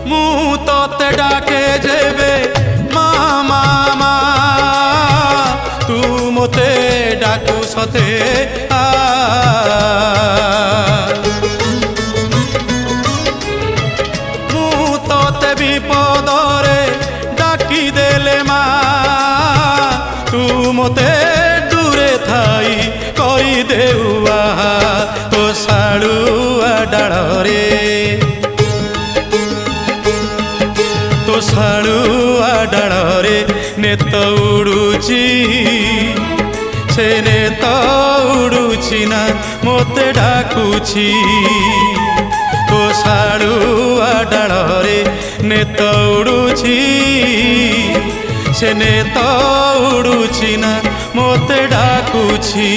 ମୁଁ ତତେ ଡାକେ ଯେବେ ମା ମା ମା ତୁ ମୋତେ ଡାକୁ ସତେ ଆ ମୁଁ ତତେ ବିପଦରେ ଡାକି ଦେଲେ ମା ତୁ ମୋତେ ଦୂରେ ଥାଇ କହିଦେଉ ଆହା ତୋ ଶାଳୁଆ ଡାଳରେ ତୋ ଶାଳୁଆ ଡାଳରେ ନେତ ଉଡୁଛି ସେ ନେତ ଉଡୁଛି ନା ମୋତେ ଡାକୁଛି ତୋ ଶାଳୁଆ ଡାଳରେ ନେତ ଉଡୁଛି ସେ ନେତ ଉଡୁଛି ନା ମୋତେ ଡାକୁଛି।